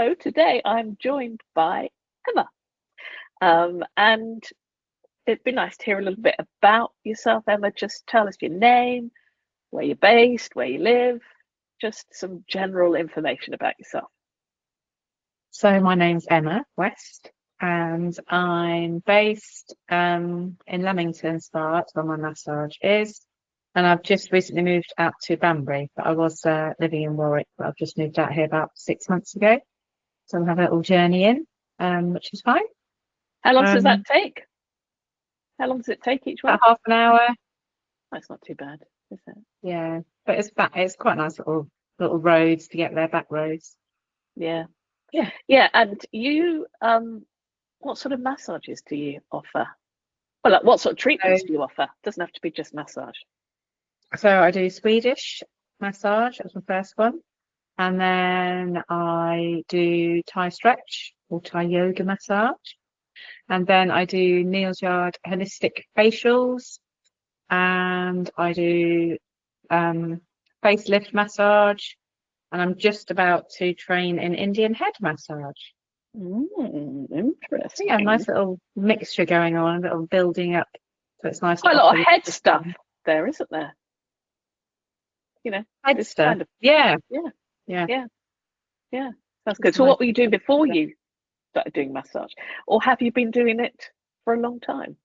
So today I'm joined by Emma. And it'd be nice to hear a little bit about yourself, Emma. Just tell us your name, where you're based, where you live, just some general information about yourself. So my name's Emma West, and I'm based in Leamington Spa, that's where my massage is. And I've just recently moved out to Banbury, but I was living in Warwick, but I've just moved out here about 6 months ago. So I'm having a little journey in, which is fine. How long does that Um, take? How long does it take each way? about half an hour, That's not too bad, is it? yeah. But it's quite nice little roads to get there, back roads. Yeah. Yeah. Yeah, and you, what sort of massages do you offer? Well, like, what sort of treatments do you offer? Doesn't have to be just massage. So I do Swedish massage, that's my first one. And then I do Thai stretch or Thai yoga massage. And then I do Neil's Yard holistic facials. And I do facelift massage. And I'm just about to train in Indian head massage. So yeah, Interesting. nice little mixture going on, a little building up. So it's nice to Quite a lot offer of the head stuff system. there, isn't there? Head This stuff. kind of, Yeah, yeah, yeah. yeah, yeah. That's good. It's So nice. what were you doing before you started doing massage? Or have you been doing it for a long time?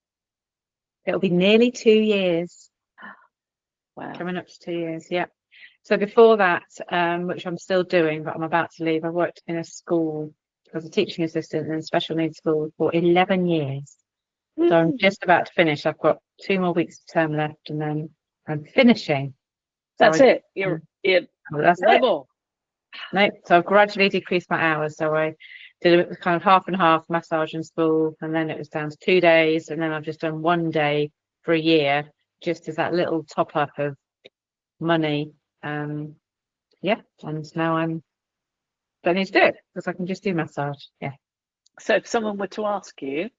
It'll be nearly 2 years. Wow. Coming up to 2 years, yeah. So before that, which I'm still doing, but I'm about to leave, I worked in a school as a teaching assistant in a special needs school for 11 years. So I'm Mm, just about to finish. I've got 2 more weeks of term left and then I'm finishing. So that's it. You're well, that's no it. more. No, so I've gradually decreased my hours. So I did a kind of half and half massage in school, and then it was down to 2 days, and then I've just done 1 day for a year, just as that little top up of money. Yeah, and now don't need to do it because I can just do massage. Yeah, So if someone were to ask you,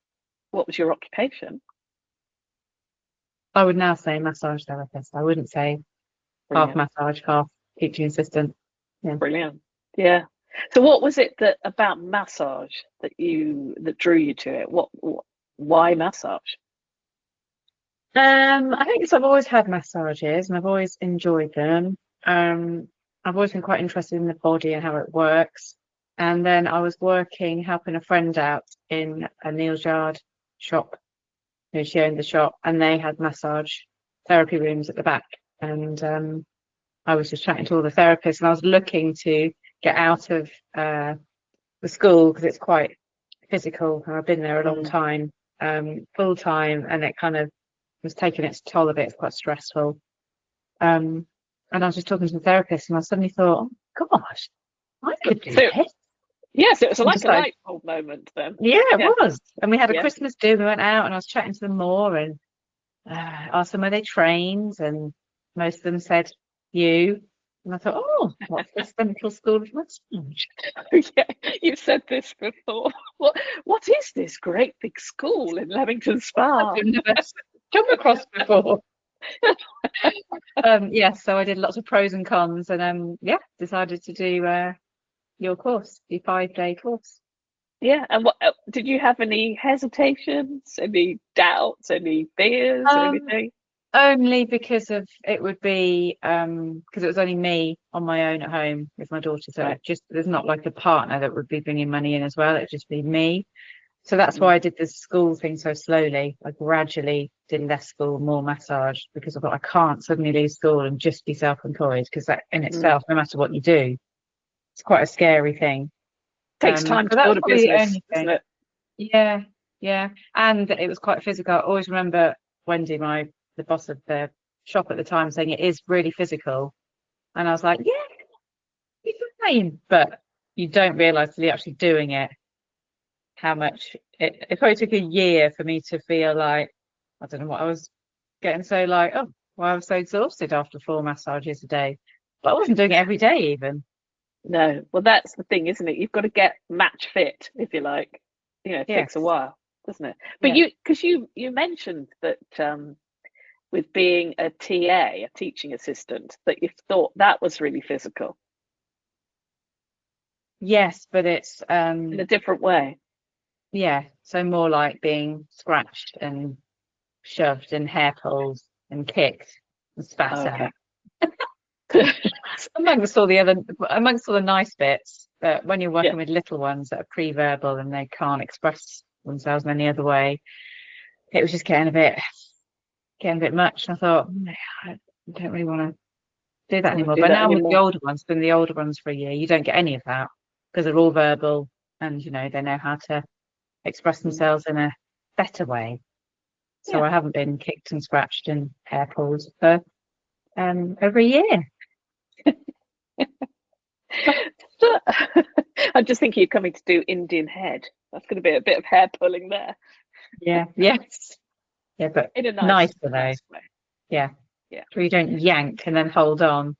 what was your occupation? I would now say massage therapist. I wouldn't say half Brilliant. massage, half teaching assistant. Yeah. Brilliant. Yeah. So what was it that about massage that drew you to it? Why massage? I think it's I've always had massages and I've always enjoyed them. Um, I've always been quite interested in the body and how it works. And then I was working, helping a friend out in a Neil's Yard shop. She owned the shop, and they had massage therapy rooms at the back. And I was just chatting to all the therapists, and I was looking to get out of the school because it's quite physical, and I've been there a long Mm. time, full time, and it kind of was taking its toll a bit. It's quite stressful. Um, and I was just talking to the therapist, and I suddenly thought, oh gosh, I could do So this. yes, it was And like just a like, light bulb moment then. yeah, it Yeah. was. And we had a Yeah. Christmas do. We went out, and I was chatting to them more, and asked them where they trained, and most of them said you. And I thought, oh, what's the Central School of Massage? Yeah, you said this before. What is this great big school in Leamington I've Spa? never come across before. Yeah, so I did lots of pros and cons, and yeah, decided to do your course, the 5-day course. Yeah, and what did you have any hesitations, any doubts, any fears or Um, anything? Only because of it would be because it was only me on my own at home with my daughter, so Right. it just there's not like a partner that would be bringing money in as well. It'd just be me. So that's Mm, why I did the school thing so slowly. I gradually did less school, more massage, because I thought I can't suddenly leave school and just be self-employed because that in mm. itself, no matter what you do, it's quite a scary thing. Takes time So to that was build a probably the business, only doesn't thing. it? Yeah, yeah. And it was quite physical. I always remember Wendy, the boss of the shop at the time, saying it is really physical. And I was like, yeah, it's fine. But you don't realise till you're actually doing it how much it probably took a year for me to feel like I don't know what I was getting so like, oh, well, I was so exhausted after 4 massages a day. But I wasn't doing it every day even. No. Well, that's the thing, isn't it? You've got to get match fit, if you like. It takes a Yes. while, doesn't it? But Yeah. because you mentioned that with being a TA, a teaching assistant, that you thought that was really physical. Yes, but it's in a different way? yeah, so more like being scratched and shoved and hair pulled and kicked and spat Okay. at. Amongst all the nice bits, but when you're Yeah. working with little ones that are pre-verbal and they can't express themselves in any other way, it was just getting a bit much. And I thought, "No, I don't really want to do that Don't want anymore." to do But that now with the anymore. older ones, been the older ones for a year, you don't get any of that because they're all verbal and they know how to express Mm. themselves in a better way. So Yeah. I haven't been kicked and scratched and hair pulled for over a year. So, I'm just thinking you're coming to do Indian head. That's going to be a bit of hair pulling there Yeah, yes. Yeah, but in a nicer though. nice way. Yeah. Yeah. So you don't yank and then hold on.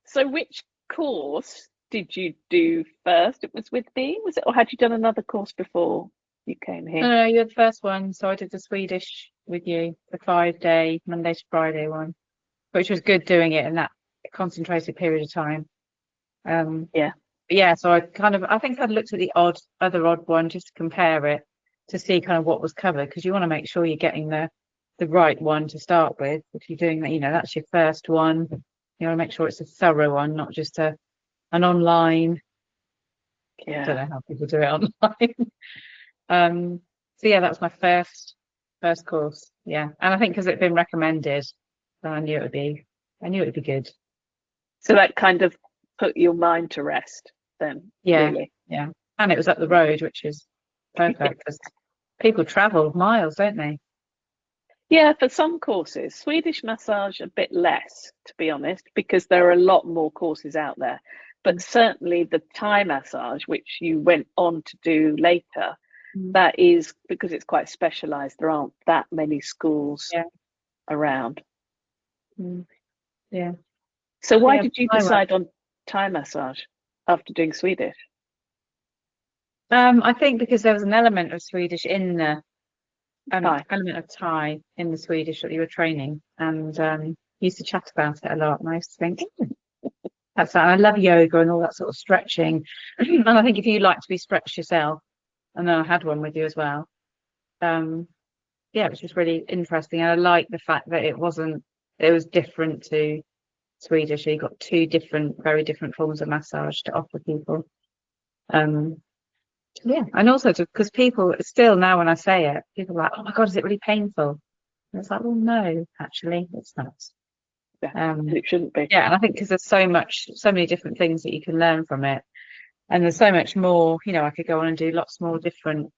So, which course did you do first? It was with me, was it, or had you done another course before you came No, here? no, you're the first one. So I did the Swedish with you, the 5 day, Monday to Friday one, which was good doing it in that concentrated period of time. Yeah. But yeah, so I think I'd looked at the other odd one just to compare it to see kind of what was covered because you want to make sure you're getting the right one to start with. If you're doing that, that's your first one. You want to make sure it's a thorough one, not just an online. Don't Yeah. know how people do it online. So yeah, that was my first course. Yeah, and I think because it'd been recommended, I knew it would be. I knew it would be good. So that kind of put your mind to rest then, Yeah, really. yeah, and it was up the road, which is perfect because people travel miles, don't they? Yeah, for some courses, Swedish massage a bit less, to be honest, because there are a lot more courses out there. But certainly the Thai massage, which you went on to do later, Mm. that is because it's quite specialized. There aren't that many schools Yeah, around. mm, yeah. So So why yeah, did you I went. decide on Thai massage after doing Swedish? I think because there was an element of Swedish in the Thai. element of Thai in the Swedish that you were training, and used to chat about it a lot. And I used to think, that's that. I love yoga and all that sort of stretching. And I think if you like to be stretched yourself, and then I had one with you as well. Um, yeah, it was just really interesting. And I like the fact that it was different to Swedish. So you got two very different forms of massage to offer people. Um, yeah, and also because people still now when I say it, people are like, "Oh my God, is it really painful?" And it's like, well, no, actually, it's not. Yeah, Um, it shouldn't be. yeah, and I think because there's so many different things that you can learn from it. And there's so much more, I could go on and do lots more different,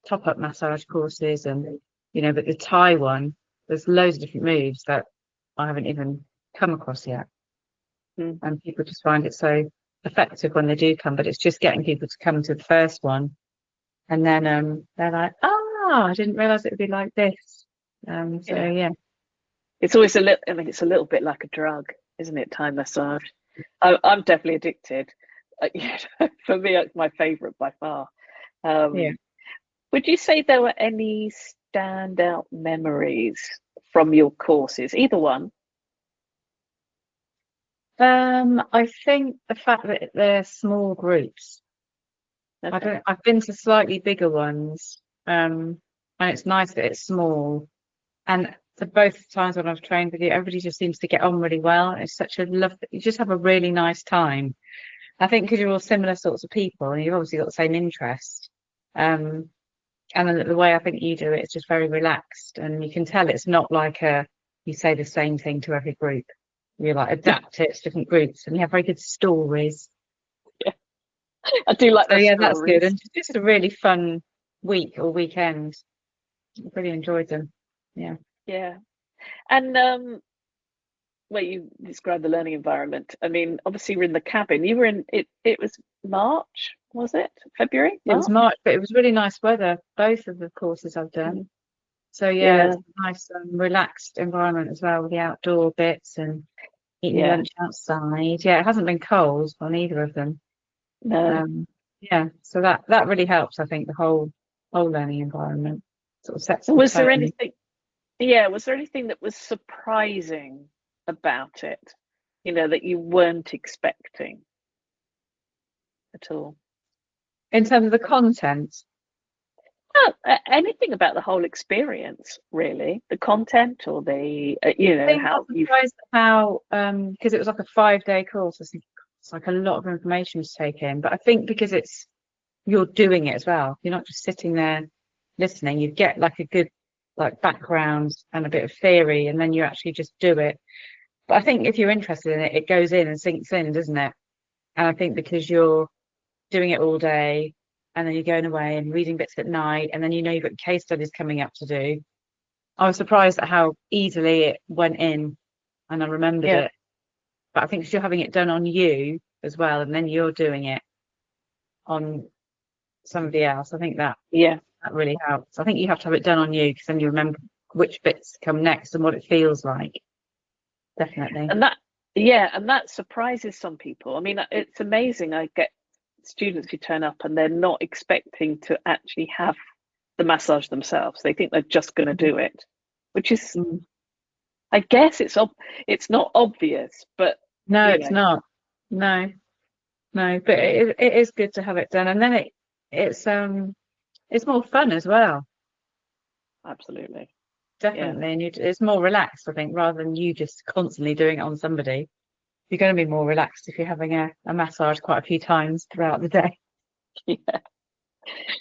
top-up massage courses but the Thai one, there's loads of different moves that I haven't even come across yet. Mm. And people just find it so effective when they do come, but it's just getting people to come to the first one. And then they're like, I didn't realize it would be like this. So Yeah. yeah. It's always a little, I mean, it's a little bit like a drug, isn't it? Thai massage. I'm definitely addicted. For me, it's my favorite by far. Yeah. Um, would you say there were any standout memories from your courses? Either one. I think the fact that they're small groups. Okay. I've been to slightly bigger ones, and it's nice that it's small. And for both times when I've trained with you, everybody just seems to get on really well. It's such a love. You just have a really nice time. I think because you're all similar sorts of people, and you've obviously got the same interest. Um, and then the way I think you do it is just very relaxed, and you can tell it's not like you say the same thing to every group. You like adapt it to different groups, and you have very good stories. Yeah, I do like So the yeah, that's good, stories. and just a really fun week or weekend. I really enjoyed them. Yeah, Yeah. And well, you described the learning environment. I mean, obviously, we're in the cabin. You were in it. It was March, was it? February, it was March? March, but it was really nice weather. Both of the courses I've done. Mm. So yeah, Yeah, it's a nice, relaxed environment as well with the outdoor bits and eating your yeah. lunch outside. Yeah, it hasn't been cold on either of them. No. Yeah, so that really helps. I think the whole learning environment sort of sets the Was there tone. anything? Yeah, was there anything that was surprising about it? that you weren't expecting at all? In terms of the content, Anything about the whole experience, really, the content or the I think I how was you. surprised how because it was like a 5-day course. I think it's like a lot of information to take in. But I think because you're doing it as well. You're not just sitting there listening. You get like a good like background and a bit of theory, and then you actually just do it. But I think if you're interested in it, it goes in and sinks in, doesn't it? And I think because you're doing it all day, and then you're going away and reading bits at night, and then you've got case studies coming up to do. I was surprised at how easily it went in, and I remembered Yeah, it. But I think because you're having it done on you as well, and then you're doing it on somebody else, I think yeah, that really helps. I think you have to have it done on you because then you remember which bits come next and what it feels like. Definitely. and that surprises some people. I mean, it's amazing. I get students who turn up and they're not expecting to actually have the massage themselves. They think they're just going to do it, which is, Mm. I guess, it's not obvious, but No, you it's know, not. No, no, but it is good to have it done, and then it's more fun as well. absolutely, yeah, Definitely, and it's more relaxed, I think, rather than you just constantly doing it on somebody. You're going to be more relaxed if you're having a massage quite a few times throughout the day. yeah.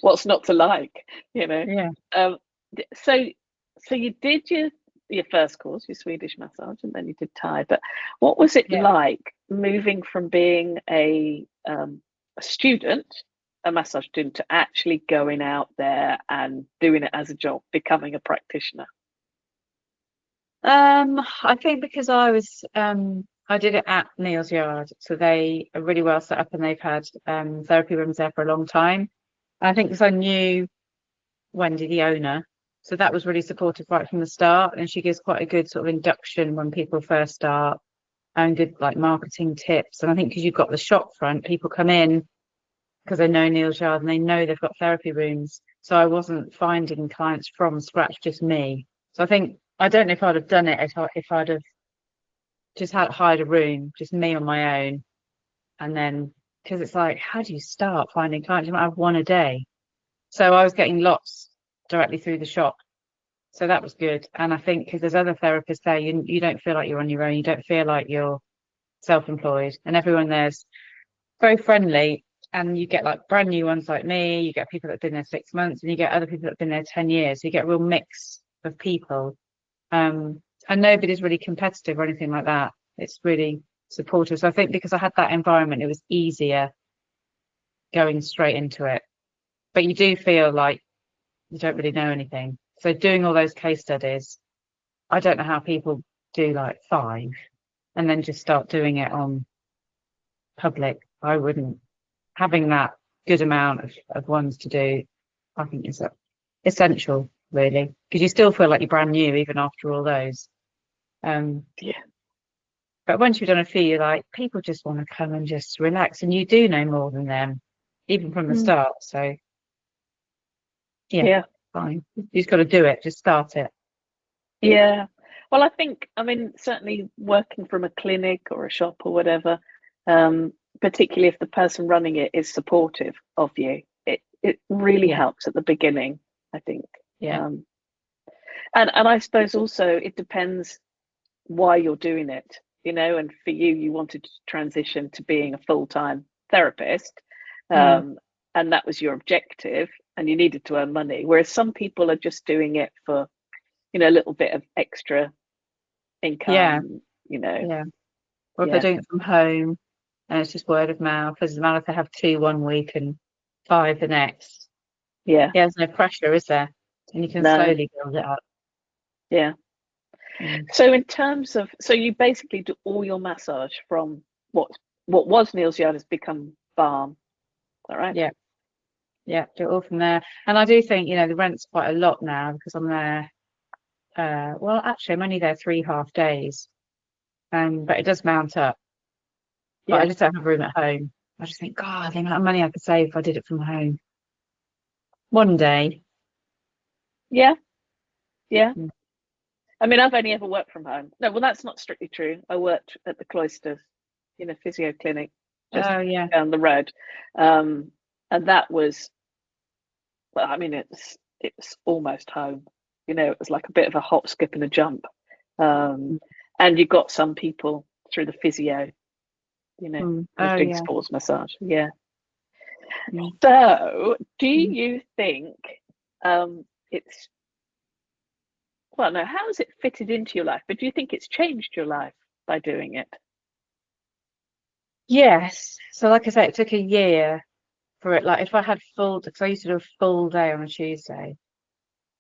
What's not to like, you know? Yeah, Um, so, so you did your first course, your Swedish massage, and then you did Thai. But what was it yeah. like moving from being a student, a massage student, to actually going out there and doing it as a job, becoming a practitioner? I think because I did it at Neil's Yard, so they are really well set up and they've had therapy rooms there for a long time. And I think because I knew Wendy, the owner, so that was really supportive right from the start. And she gives quite a good sort of induction when people first start and good like marketing tips. And I think because you've got the shop front, people come in because they know Neil's Yard and they know they've got therapy rooms. So I wasn't finding clients from scratch, just me. So I think I don't know if I'd have done it if I'd have just had hired a room, just me on my own, and then because it's like, how do you start finding clients? You might have one a day. So I was getting lots directly through the shop. So that was good. And I think because there's other therapists there, you don't feel like you're on your own. You don't feel like you're self-employed, and everyone there's very friendly. And you get like brand new ones like me. You get people that have been there 6 months, and you get other people that have been there 10 years. So you get a real mix of people. And nobody's really competitive or anything like that. It's really supportive. So I think because I had that environment, it was easier going straight into it. But you do feel like you don't really know anything. So doing all those case studies, I don't know how people do like 5 and then just start doing it on public. I wouldn't. Having that good amount of ones to do, I think is essential, really, because you still feel like you're brand new even after all those. Um, Yeah. But once you've done a few, you're like, people just want to come and just relax, and you do know more than them, even from the Mm. start. So yeah, Yeah. fine. You just got to do it. Just start it. Yeah. Well, I mean, certainly working from a clinic or a shop or whatever, particularly if the person running it is supportive of you, it really Yeah, helps at the beginning, I think. yeah, Um, and I suppose also it depends why you're doing it, and for you, you wanted to transition to being a full-time therapist, mm, um, and that was your objective, and you needed to earn money. Whereas some people are just doing it for, a little bit of extra yeah, income, yeah. Or if they're yeah, doing it from home and it's just word of mouth, it doesn't matter if they have 2 1 week and 5 the next. yeah, Yeah, there's no pressure, is there? And you can no, slowly build it up. yeah. Mm. So in terms of, so you basically do all your massage from what what was Neil's Yard has become Balm, is that right? Yeah, yeah, do it all from there. And I do think, the rent's quite a lot now because I'm there. Well, actually, I'm only there 3 half days, but it does mount up. But I Yeah, just don't have room at home. I just think, God, the amount of money I could save if I did it from home. One day. yeah, yeah. Mm. I mean, I've only ever worked from home. No, well, that's not strictly true. I worked at the Cloisters in a physio clinic just Oh yeah. down the road, and that was, well, I mean, it's almost home. It was like a bit of a hop, skip, and a jump. Um, and you got some people through the physio, was Oh doing yeah. sports massage. Yeah. Mm. So, do Mm. you think it's, well, no, how has it fitted into your life? But do you think it's changed your life by doing it? Yes. So like I say, it took a year for it. Like if I had full, because I used to do a full day on a Tuesday,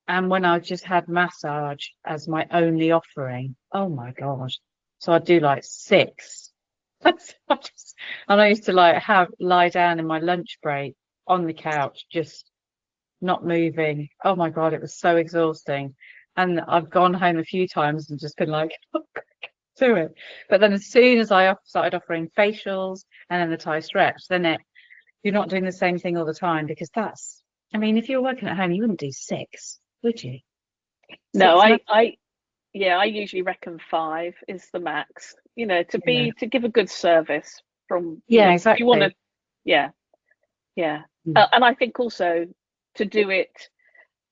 and when I just had massage as my only offering, oh my God. So I'd do like 6. And I used to like lie down in my lunch break on the couch, just not moving. Oh my God, it was so exhausting. And I've gone home a few times and just been like, do it. But then as soon as I started offering facials and then the Thai stretch, then you're not doing the same thing all the time, because I mean, if you're working at home, you wouldn't do 6, would you? No, 6 months? yeah, I usually reckon 5 is the max. Yeah. To give a good service from, Yeah, if you want to, exactly. yeah, yeah. Mm. And I think also to do it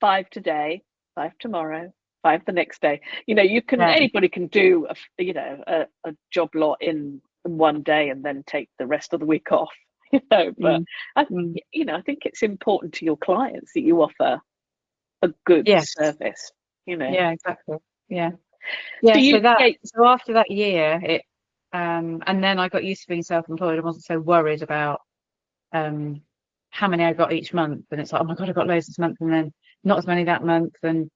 5 today, 5 tomorrow, 5 the next day. Yeah. Anybody can do a job lot in one day and then take the rest of the week off. But Mm. I, Mm. I think it's important to your clients that you offer a good Yes. service. Yeah, exactly. Yeah. So Yeah, yeah, so after that year, and then I got used to being self-employed. I wasn't so worried about um how many I got each month. And it's like, oh my God, I got loads this month and then not as many that month. And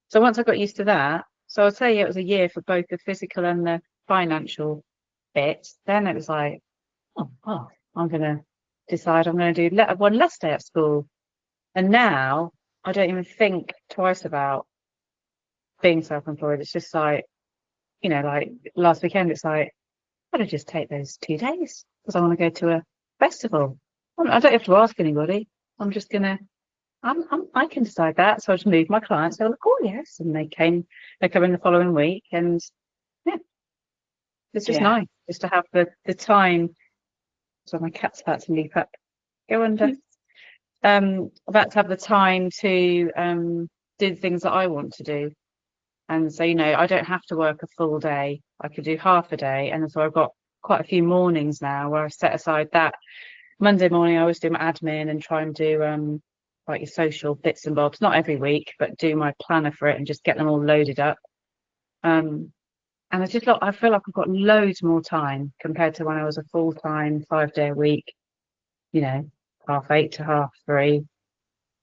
so once I got used to that, so I'd say it was a year for both the physical and the financial bit. Then it was like, oh, I'm gonna decide I'm gonna do one less day at school. And now I don't even think twice about being self-employed. It's just like, like last weekend, it's like, I'm gonna just take those 2 days because I want to go to a festival. I don't have to ask anybody. I'm just gonna, I can decide that. So I just moved my clients. They're like, oh yes, and they come in the following week, and yeah, it's just yeah. nice just to have the time. So my cat's about to leap up, go under. About to have the time to do the things that I want to do. And so, I don't have to work a full day. I could do half a day. And so I've got quite a few mornings now where I've set aside that Monday morning. I always do my admin and try and do like your social bits and bobs, not every week, but do my planner for it and just get them all loaded up. And I feel like I've got loads more time compared to when I was a full-time 5-day a week, you know, 8:30 to 3:30.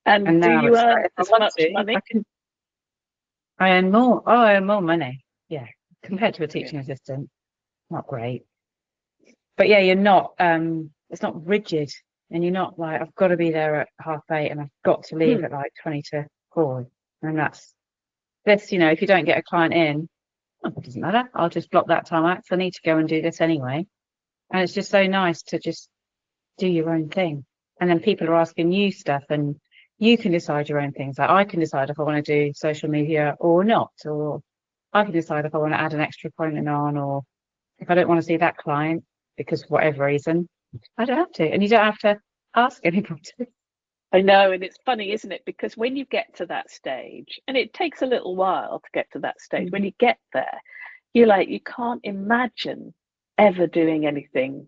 And And do now you it's like, earn if I as want much to, money? I earn more. Oh, I earn more money. Yeah. Compared to a Yeah. teaching assistant, not great. But yeah, you're not, it's not rigid, and you're not like, I've got to be there at 8:30 and I've got to leave Hmm. at like 20 to 4. And that's this, if you don't get a client in, oh, it doesn't matter. I'll just block that time out because I need to go and do this anyway. And it's just so nice to just do your own thing. And then people are asking you stuff, and you can decide your own things. Like I can decide if I want to do social media or not, or I can decide if I want to add an extra appointment on, or if I don't want to see that client because for whatever reason, I don't have to. And you don't have to ask anybody. I know, and it's funny, isn't it? Because when you get to that stage, and it takes a little while to get to that stage, when you get there, you're like, you can't imagine ever doing anything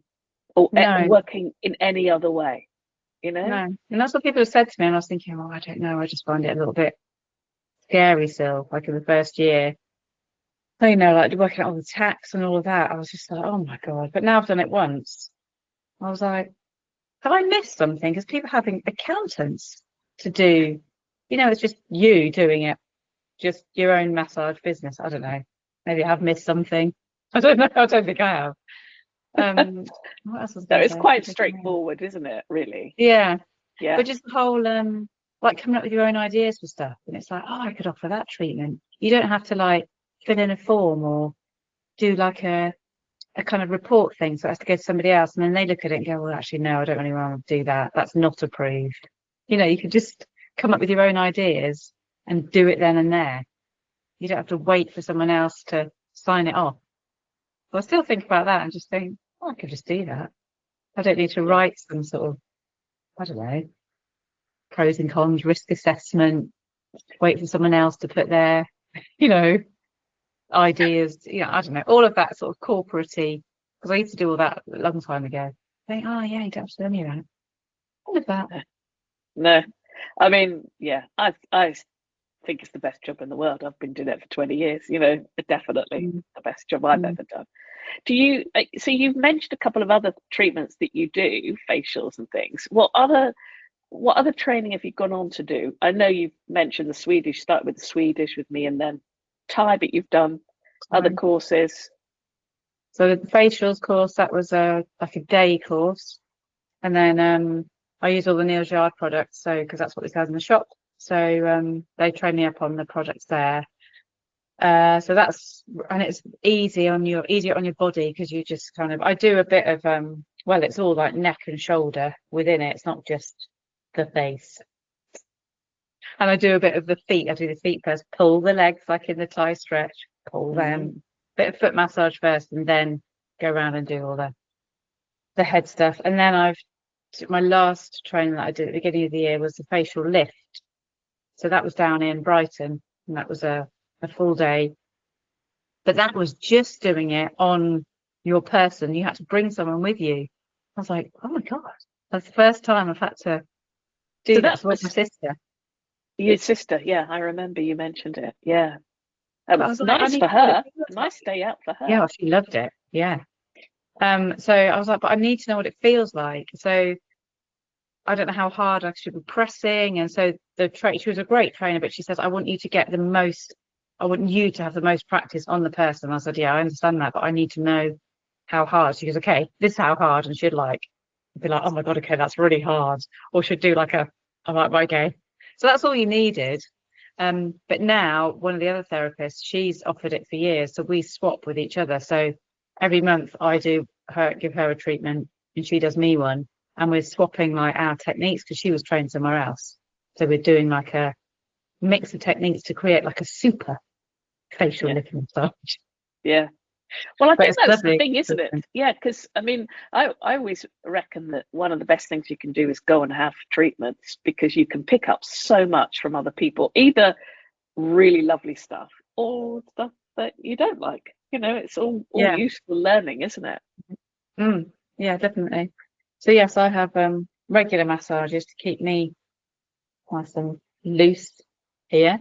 or No, working in any other way, you know? no. And that's what people have said to me. And I was thinking, oh, I don't know. I just find it a little bit scary still, like in the first year. So, like working out all the tax and all of that. I was just like, oh my God. But now I've done it once. I was like, have I missed something? Because people having accountants to do, it's just you doing it, just your own massage business. I don't know. Maybe I've missed something. I don't know. I don't think I have. What else was I No, going to it's say? quite straightforward, isn't it? Really? Yeah, Yeah. but just the whole like coming up with your own ideas for stuff, and it's like, oh, I could offer that treatment. You don't have to like fill in a form or do like a kind of report thing, so it has to go to somebody else, and then they look at it and go, well, actually, no, I don't really want to do that. That's not approved. You could just come up with your own ideas and do it then and there. You don't have to wait for someone else to sign it off. So I still think about that and just think, oh, I could just do that. I don't need to write some sort of, I don't know, pros and cons, risk assessment, wait for someone else to put their, ideas, I don't know, all of that sort of corporate-y, because I used to do all that a long time ago. Think, oh yeah, you don't have to do any of that. All of that. No, I mean, yeah, I think it's the best job in the world. I've been doing it for 20 years, definitely the best job I've ever done. So you've mentioned a couple of other treatments that you do, facials and things. What other training have you gone on to do? I know you've mentioned the Swedish, started with the Swedish with me and then Thai, but you've done other courses. So the facials course, that was like a day course. And then I use all the Neil Jard products, so because that's what they sell in the shop. So they train me up on the products there. So it's easier on your body because you just I do a bit of it's all like neck and shoulder within it. It's not just the face. And I do a bit of the feet. I do the feet first, pull the legs like in the Thai stretch, pull them, bit of foot massage first, and then go around and do all the head stuff. And then my last training that I did at the beginning of the year was the facial lift. So that was down in Brighton, and that was a full day. But that was just doing it on your person. You had to bring someone with you. I was like, oh my God, that's the first time I've had to do that with my sister. Your sister, yeah, I remember you mentioned it. Yeah. It was like, nice for her. Nice day out for her. Yeah, she loved it. Yeah. So I was like, but I need to know what it feels like. So I don't know how hard I should be pressing. And so she was a great trainer, but she says, I want you to have the most practice on the person. I said, yeah, I understand that, but I need to know how hard. She goes, okay, this is how hard. And she'd be like, oh my God, okay, that's really hard. Or she'd do I'm like, okay. So that's all you needed. But now one of the other therapists, she's offered it for years. So we swap with each other. So every month I give her a treatment and she does me one. And we're swapping like our techniques because she was trained somewhere else. So we're doing like a mix of techniques to create like a super facial lift massage. Yeah. Well, I think that's the thing, isn't it? Yeah, because I mean, I always reckon that one of the best things you can do is go and have treatments because you can pick up so much from other people, either really lovely stuff or stuff that you don't like. It's all useful learning, isn't it? Yeah, definitely. So yes, I have regular massages to keep me nice and loose here.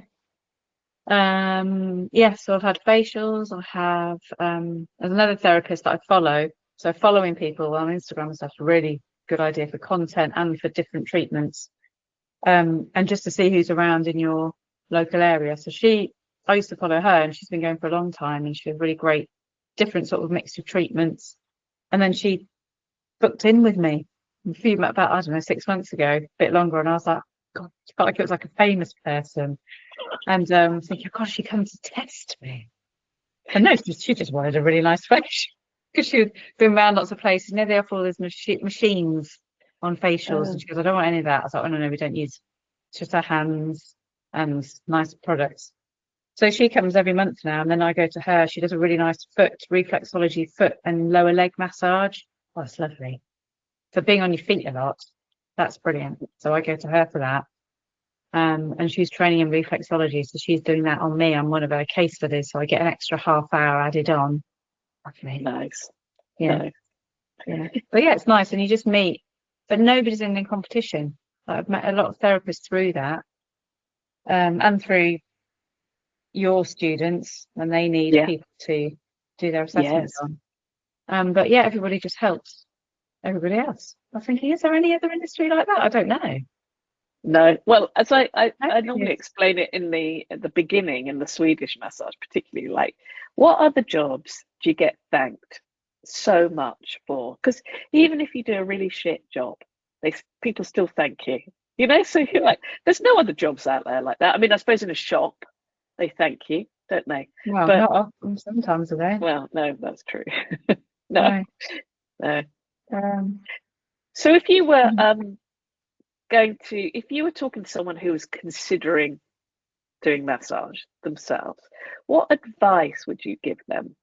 So I've had facials. I have there's another therapist that I follow. So following people on Instagram and stuff is a really good idea for content and for different treatments. And just to see who's around in your local area. So I used to follow her and she's been going for a long time and she has really great different sort of mix of treatments. And then she booked in with me about, I don't know, 6 months ago, a bit longer. And I was like, God, I felt like it was like a famous person. And thinking, gosh, she comes to test me. And no, she just wanted a really nice face because she'd been around lots of places. They offer all these machines on facials. And she goes, I don't want any of that. I was like, oh, no, we don't use. It's just our hands and nice products. So she comes every month now. And then I go to her. She does a really nice reflexology foot and lower leg massage. Oh, it's lovely. For being on your feet a lot, that's brilliant. So I go to her for that. And she's training in reflexology, so she's doing that on me. I'm one of her case studies, so I get an extra half hour added on. Okay. Nice. Yeah. Nice. Yeah. But yeah, it's nice, and you just meet, but nobody's in competition. I've met a lot of therapists through that, and through your students when they need people to do their assessments on. But yeah, everybody just helps everybody else. I was thinking, is there any other industry like that? I don't know. No. Well, as I normally explain it at the beginning in the Swedish massage, particularly, like, what other jobs do you get thanked so much for? Because even if you do a really shit job, people still thank you. So you're like, there's no other jobs out there like that. I mean, I suppose in a shop they thank you, don't they? Well, but not often. Sometimes they. Well, no, that's true. No. So if you were if you were talking to someone who was considering doing massage themselves, what advice would you give them?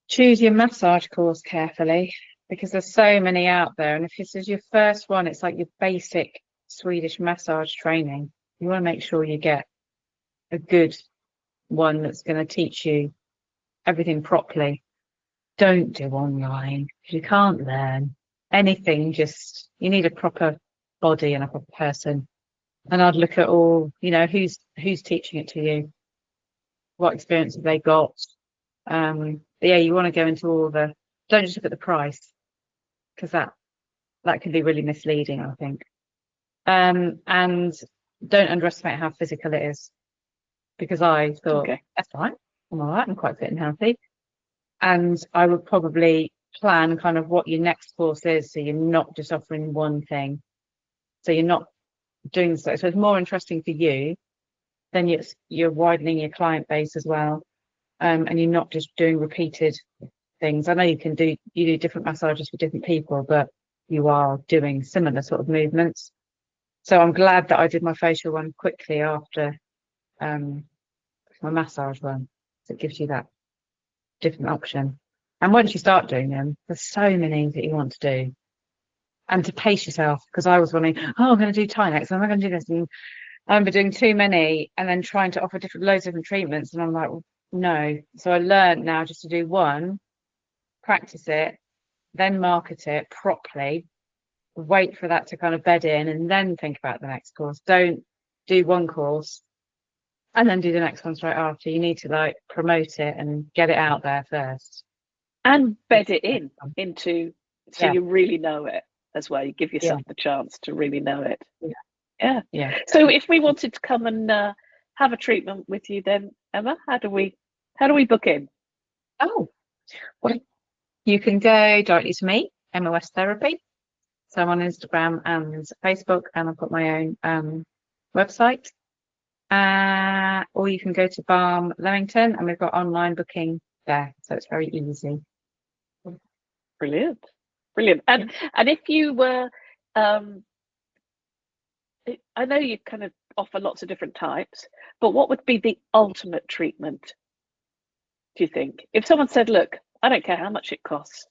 Choose your massage course carefully, because there's so many out there. And if this is your first one, it's like your basic Swedish massage training. You want to make sure you get a good one that's going to teach you everything properly. Don't do online. You can't learn anything. Just, you need a proper body and a proper person. And I'd look at all, who's teaching it to you, what experience have they got. But yeah, you want to go into don't just look at the price, because that can be really misleading, I think. And don't underestimate how physical it is, because I thought, that's fine, I'm all right, I'm quite fit and healthy. And I would probably plan kind of what your next course is, so you're not just offering one thing. So you're not doing so. So it's more interesting for you, then you're widening your client base as well. And you're not just doing repeated things. I know you do different massages for different people, but you are doing similar sort of movements. So I'm glad that I did my facial one quickly after my massage one. So it gives you that different option. And once you start doing them, there's so many that you want to do. And to pace yourself, because I was wondering, I'm going to do Thai next, I'm not going to do this. And I remember doing too many and then trying to offer loads of different treatments. And I'm like, well, no. So I learned now just to do one, practice it, then market it properly, wait for that to kind of bed in, and then think about the next course. Don't do one course and then do the next one straight after. You need to promote it and get it out there first. And bed it into, so you really know it as well. You give yourself the chance to really know it. Yeah. So if we wanted to come and have a treatment with you, then Emma, how do we book in? Oh, well, you can go directly to me, Emma West Therapy. So I'm on Instagram and Facebook, and I've got my own website. Or you can go to Balm Leamington, and we've got online booking there, so it's very easy. Brilliant. And if you were, I know you kind of offer lots of different types, but what would be the ultimate treatment, do you think? If someone said, look, I don't care how much it costs,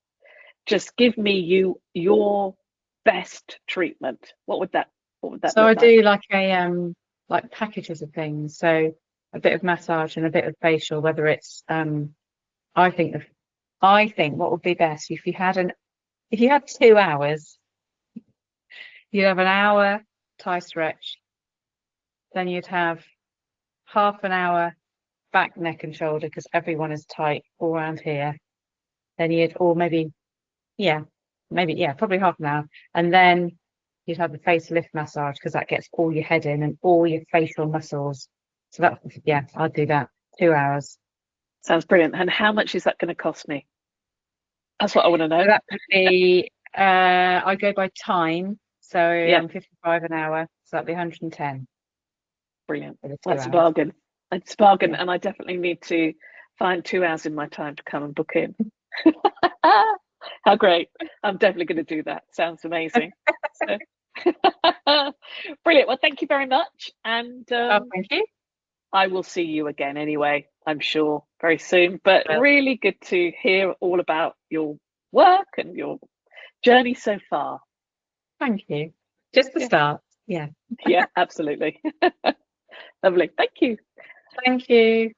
just give me your best treatment, what would that so look I do like packages of things, so a bit of massage and a bit of facial, whether it's I think what would be best, if you had 2 hours, you'd have an hour Thai stretch, then you'd have half an hour back, neck and shoulder, because everyone is tight all around here. Then probably half an hour, and then you'd have the face lift massage, because that gets all your head in and all your facial muscles. So I'd do that. 2 hours. Sounds brilliant. And how much is that going to cost me? That's what I want to know. So that would be, I go by time, so I'm 55 an hour, so that'd be 110. Brilliant. That's a bargain. It's a bargain, and I definitely need to find 2 hours in my time to come and book in. How great. I'm definitely going to do that. Sounds amazing. Brilliant. Well, thank you very much. And thank you. I will see you again anyway, I'm sure, very soon. But really good to hear all about your work and your journey so far. Thank you. Just the start. Yeah. Yeah, absolutely. Lovely. Thank you. Thank you.